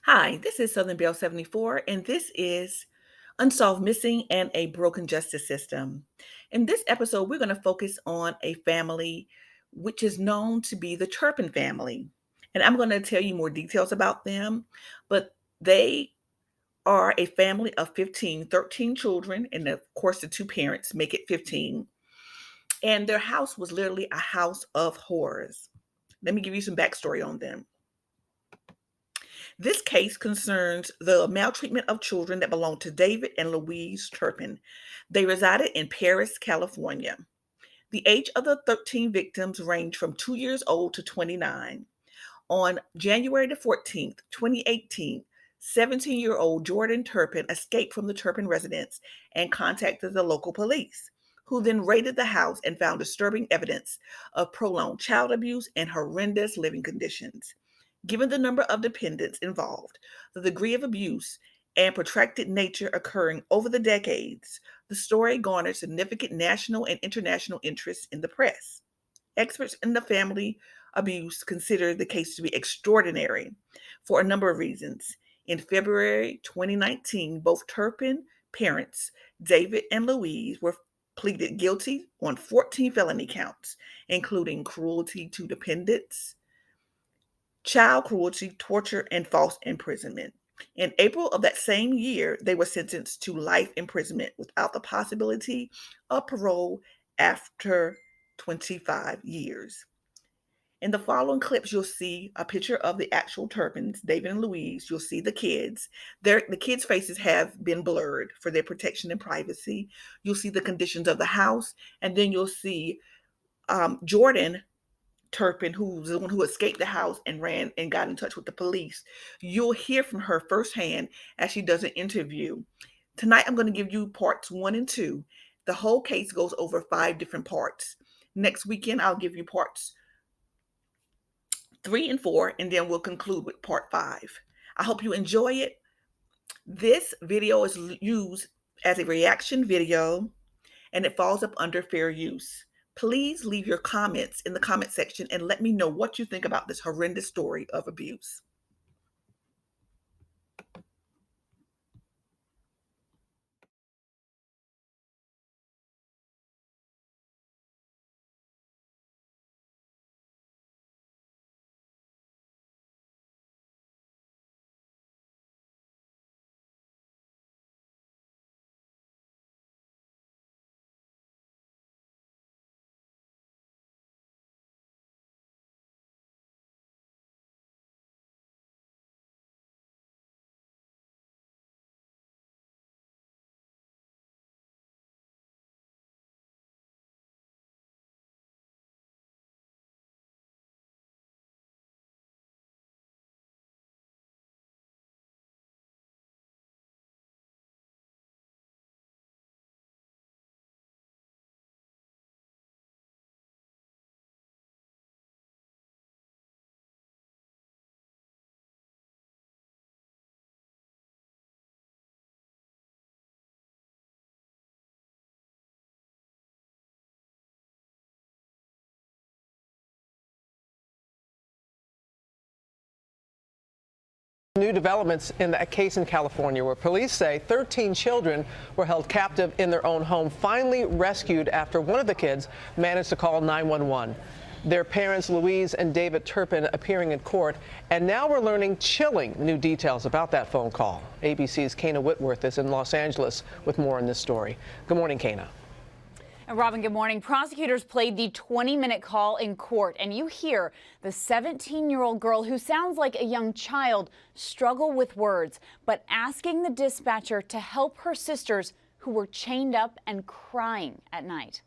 Hi, this is Southern Belle 74, and this is Unsolved Missing and a Broken Justice System. In this episode, we're going to focus on a family which is known to be the Turpin family. And I'm going to tell you more details about them, but they are a family of 13 children, and of course, the two parents make it 15. And their house was literally a house of horrors. Let me give you some backstory on them. This case concerns the maltreatment of children that belonged to David and Louise Turpin. They resided in Paris, California. The age of the 13 victims ranged from 2 years old to 29. On January the 14th, 2018, 17-year-old Jordan Turpin escaped from the Turpin residence and contacted the local police, who then raided the house and found disturbing evidence of prolonged child abuse and horrendous living conditions. Given the number of dependents involved, the degree of abuse, and protracted nature occurring over the decades, the story garnered significant national and international interest in the press. Experts in the family abuse consider the case to be extraordinary for a number of reasons. In February 2019, both Turpin parents, David and Louise, were pleaded guilty on 14 felony counts, including cruelty to dependents, child cruelty, torture, and false imprisonment. In April of that same year, they were sentenced to life imprisonment without the possibility of parole after 25 years. In the following clips, you'll see a picture of the actual Turpins, David and Louise. You'll see the kids. The kids' faces have been blurred for their protection and privacy. You'll see the conditions of the house, and then you'll see Jordan Turpin, who's the one who escaped the house and ran and got in touch with the police. You'll hear from her firsthand as she does an interview. Tonight, I'm going to give you parts 1 and 2. The whole case goes over 5 different parts. Next weekend, I'll give you parts 3 and 4, and then we'll conclude with part 5. I hope you enjoy it. This video is used as a reaction video, and it falls up under fair use. Please leave your comments in the comment section and let me know what you think about this horrendous story of abuse. New developments in a case in California where police say 13 children were held captive in their own home, finally rescued after one of the kids managed to call 911. Their parents, Louise and David Turpin, appearing in court, and now we're learning chilling new details about that phone call. ABC's Kana Whitworth is in Los Angeles with more on this story. Good morning, Kana. And Robin, good morning. Prosecutors played the 20-minute call in court, and you hear the 17-year-old girl who sounds like a young child struggle with words, but asking the dispatcher to help her sisters who were chained up and crying at night.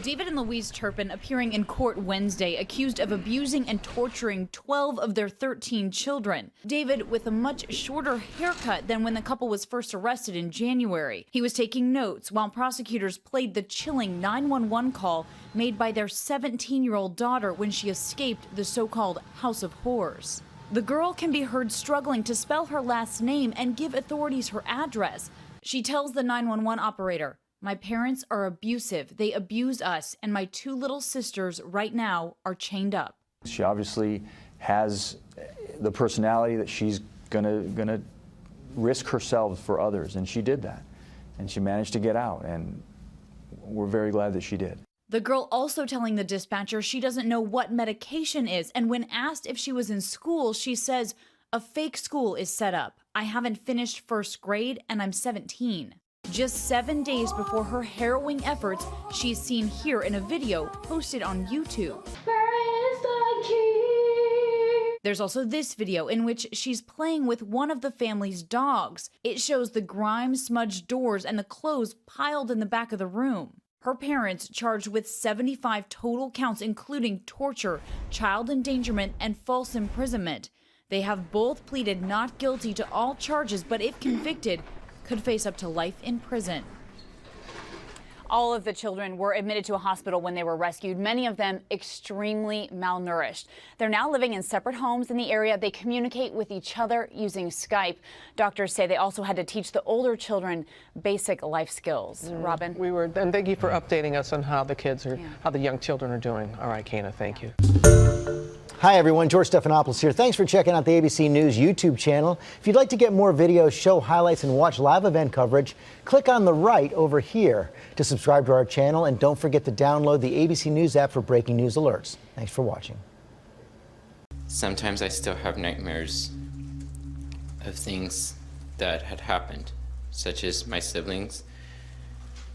David and Louise Turpin appearing in court Wednesday, accused of abusing and torturing 12 of their 13 children. David with a much shorter haircut than when the couple was first arrested in January. He was taking notes while prosecutors played the chilling 911 call made by their 17-year-old daughter when she escaped the so-called House of Horrors. The girl can be heard struggling to spell her last name and give authorities her address. She tells the 911 operator, "My parents are abusive. They abuse us, and my 2 little sisters right now are chained up." She obviously has the personality that she's gonna risk herself for others, and she did that, and she managed to get out, and we're very glad that she did. The girl also telling the dispatcher she doesn't know what medication is, and when asked if she was in school, she says, "A fake school is set up. I haven't finished first grade and I'm 17. Just 7 days before her harrowing efforts, she's seen here in a video posted on YouTube. There's also this video in which she's playing with one of the family's dogs. It shows the grime-smudged doors and the clothes piled in the back of the room. Her parents charged with 75 total counts, including torture, child endangerment, and false imprisonment. They have both pleaded not guilty to all charges, but if convicted, could face up to life in prison. All of the children were admitted to a hospital when they were rescued, many of them extremely malnourished. They're now living in separate homes in the area. They communicate with each other using Skype. Doctors say they also had to teach the older children basic life skills. Robin? And thank you for updating us on how the kids are, how the young children are doing. All right, Kana, thank you. Hi everyone, George Stephanopoulos here. Thanks for checking out the ABC News YouTube channel. If you'd like to get more videos, show highlights, and watch live event coverage, click on the right over here to subscribe to our channel, and don't forget to download the ABC News app for breaking news alerts. Thanks for watching. Sometimes I still have nightmares of things that had happened, such as my siblings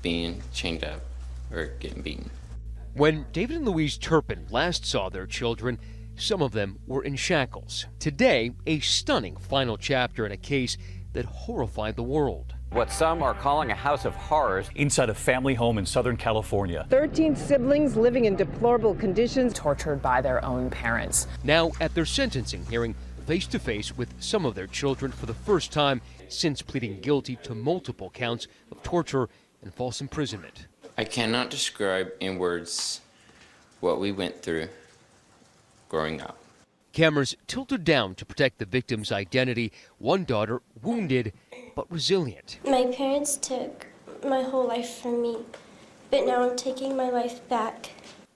being chained up or getting beaten. When David and Louise Turpin last saw their children, some of them were in shackles. Today, a stunning final chapter in a case that horrified the world. What some are calling a house of horrors. Inside a family home in Southern California. 13 siblings living in deplorable conditions, tortured by their own parents. Now at their sentencing hearing, face to face with some of their children for the first time since pleading guilty to multiple counts of torture and false imprisonment. I cannot describe in words what we went through growing up. Cameras tilted down to protect the victim's identity. One daughter wounded but resilient. My parents took my whole life from me, but now I'm taking my life back.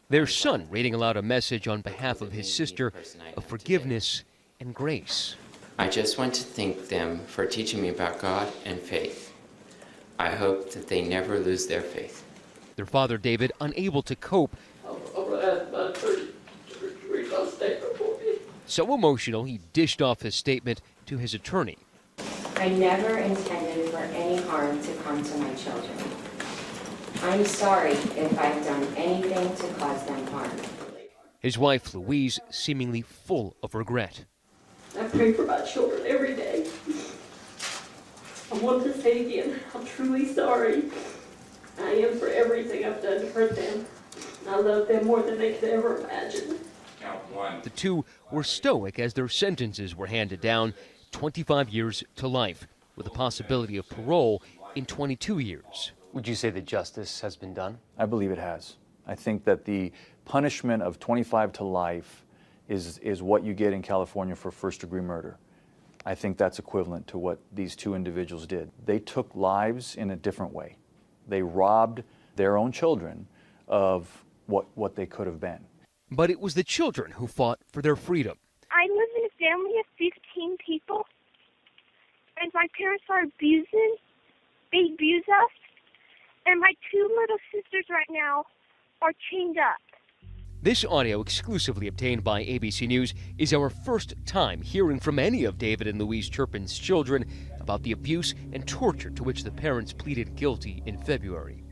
Their son reading aloud a message on behalf of his sister of forgiveness and grace. I just want to thank them for teaching me about God and faith. I hope that they never lose their faith. Their father, David, unable to cope. So emotional, he dished off his statement to his attorney. I never intended for any harm to come to my children. I'm sorry if I've done anything to cause them harm. His wife, Louise, seemingly full of regret. I pray for my children every day. I want to say again, I'm truly sorry. I am for everything I've done to hurt them. I love them more than they could ever imagine. The two were stoic as their sentences were handed down, 25 years to life, with the possibility of parole in 22 years. Would you say that justice has been done? I believe it has. I think that the punishment of 25 to life is what you get in California for first-degree murder. I think that's equivalent to what these two individuals did. They took lives in a different way. They robbed their own children of what they could have been. But it was the children who fought for their freedom. I live in a family of 15 people, and my parents are abusing. They abuse us, and my two little sisters right now are chained up. This audio, exclusively obtained by ABC News, is our first time hearing from any of David and Louise Turpin's children about the abuse and torture to which the parents pleaded guilty in February.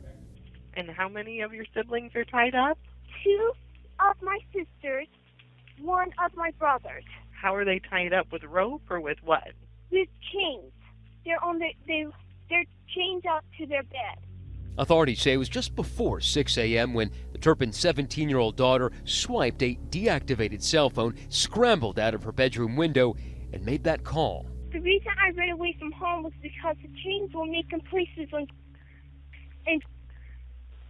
And how many of your siblings are tied up? 2 of my sisters, 1 of my brothers. How are they tied up, with rope or with what? With chains. They're chained up to their bed. Authorities say it was just before 6 a.m. when the Turpin's 17-year-old daughter swiped a deactivated cell phone, scrambled out of her bedroom window, and made that call. The reason I ran away from home was because the chains were making places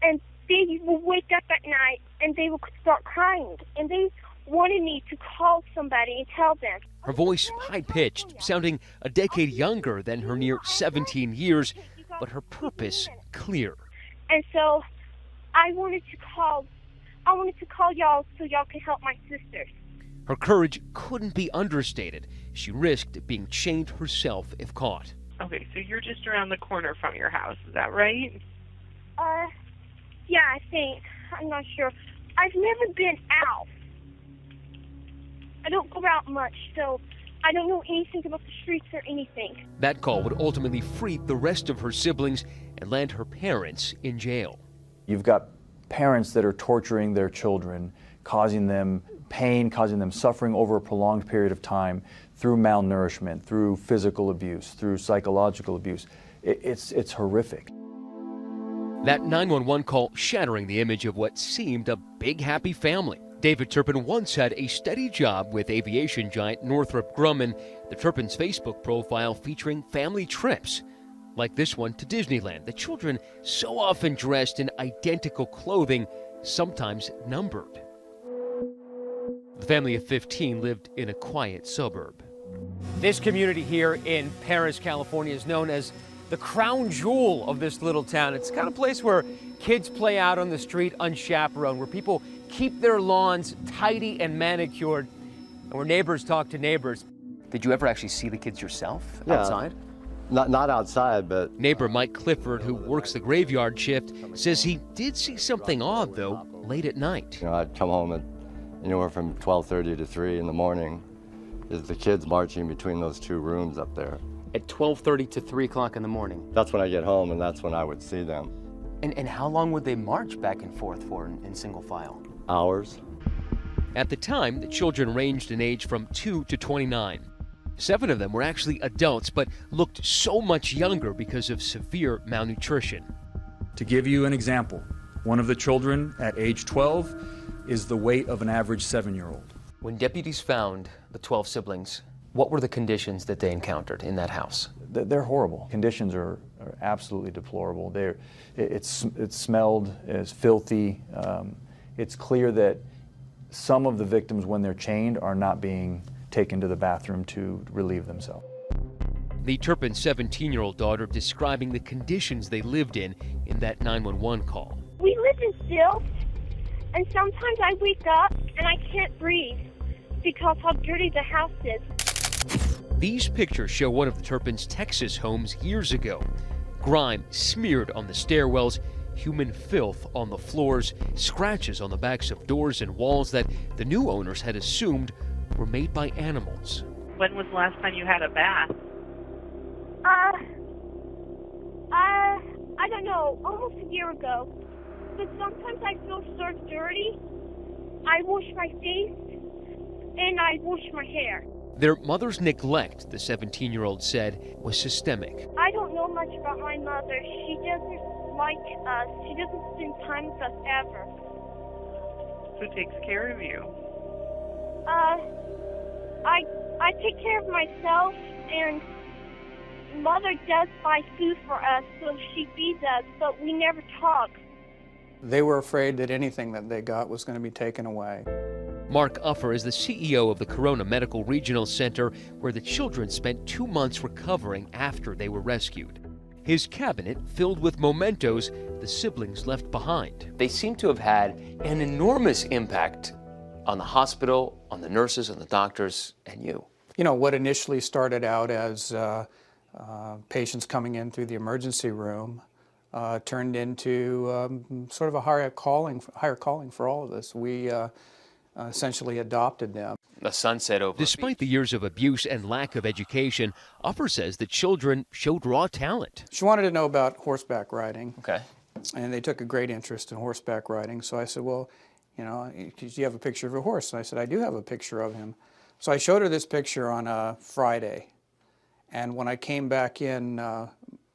and they would wake up at night and they would start crying, and they wanted me to call somebody and tell them. Her voice high-pitched, sounding a decade younger than her near 17 years, but her purpose clear. And so I wanted to call y'all so y'all can help my sisters. Her courage couldn't be understated. She risked being chained herself if caught. Okay, so you're just around the corner from your house, is that right? Yeah, I think. I'm not sure. I've never been out. I don't go out much, so I don't know anything about the streets or anything. That call would ultimately free the rest of her siblings and land her parents in jail. You've got parents that are torturing their children, causing them pain, causing them suffering over a prolonged period of time through malnourishment, through physical abuse, through psychological abuse. It's horrific. That 911 call shattering the image of what seemed a big happy family. David Turpin once had a steady job with aviation giant Northrop Grumman. The Turpin's Facebook profile featuring family trips, like this one to Disneyland. The children so often dressed in identical clothing, sometimes numbered. The family of 15 lived in a quiet suburb. This community here in Paris, California is known as the crown jewel of this little town. It's the kind of place where kids play out on the street unchaperoned, where people keep their lawns tidy and manicured, and where neighbors talk to neighbors. Did you ever actually see the kids yourself outside? Not outside, but... Neighbor Mike Clifford, who works the graveyard shift, says he did see something odd, though, late at night. You know, I'd come home at anywhere from 12:30 to 3 in the morning. Is the kids marching between those two rooms up there. At 12:30 to 3 o'clock in the morning? That's when I get home, and that's when I would see them. And how long would they march back and forth for in single file? Hours. At the time, the children ranged in age from 2 to 29. 7 of them were actually adults, but looked so much younger because of severe malnutrition. To give you an example, one of the children at age 12 is the weight of an average 7-year-old. When deputies found the 12 siblings, what were the conditions that they encountered in that house? They're horrible. Conditions are absolutely deplorable. It's smelled as filthy. It's clear that some of the victims, when they're chained, are not being taken to the bathroom to relieve themselves. The Turpin's 17-year-old daughter describing the conditions they lived in that 911 call. We live in stilts, and sometimes I wake up and I can't breathe because how dirty the house is. These pictures show one of the Turpin's Texas homes years ago. Grime smeared on the stairwells, human filth on the floors, scratches on the backs of doors and walls that the new owners had assumed were made by animals. When was the last time you had a bath? I don't know, almost a year ago. But sometimes I feel so dirty. I wash my face and I wash my hair. Their mother's neglect, the 17-year-old said, was systemic. I don't know much about my mother. She doesn't like us. She doesn't spend time with us ever. Who takes care of you? I take care of myself, and Mother does buy food for us, so she feeds us, but we never talk. They were afraid that anything that they got was going to be taken away. Mark Uffer is the CEO of the Corona Medical Regional Center, where the children spent 2 months recovering after they were rescued. His cabinet filled with mementos the siblings left behind. They seem to have had an enormous impact on the hospital, on the nurses and the doctors, and you. You know, what initially started out as patients coming in through the emergency room turned into sort of a higher calling for all of us. We essentially adopted them. The sunset over. Despite the years of abuse and lack of education, Uffer says the children showed raw talent. She wanted to know about horseback riding. Okay. And they took a great interest in horseback riding. So I said, well, you know, do you have a picture of a horse? And I said, I do have a picture of him. So I showed her this picture on a Friday. And when I came back in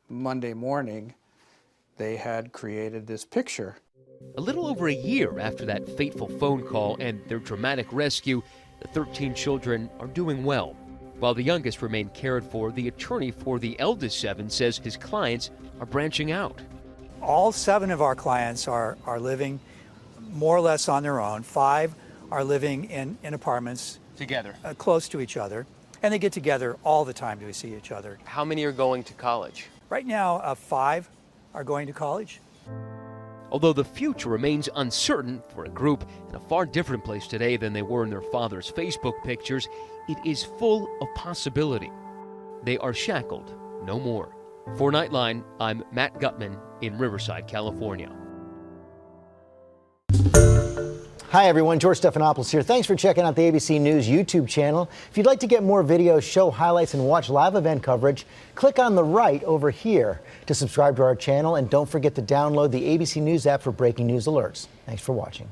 Monday morning, they had created this picture. A little over a year after that fateful phone call and their dramatic rescue, the 13 children are doing well. While the youngest remain cared for, the attorney for the eldest 7 says his clients are branching out. All 7 of our clients are living more or less on their own. 5 are living in apartments together, close to each other, and they get together all the time to see each other. How many are going to college? Right now, 5 are going to college. Although the future remains uncertain for a group in a far different place today than they were in their father's Facebook pictures, it is full of possibility. They are shackled no more. For Nightline, I'm Matt Gutman in Riverside, California. Hi, everyone. George Stephanopoulos here. Thanks for checking out the ABC News YouTube channel. If you'd like to get more videos, show highlights, and watch live event coverage, click on the right over here to subscribe to our channel. And don't forget to download the ABC News app for breaking news alerts. Thanks for watching.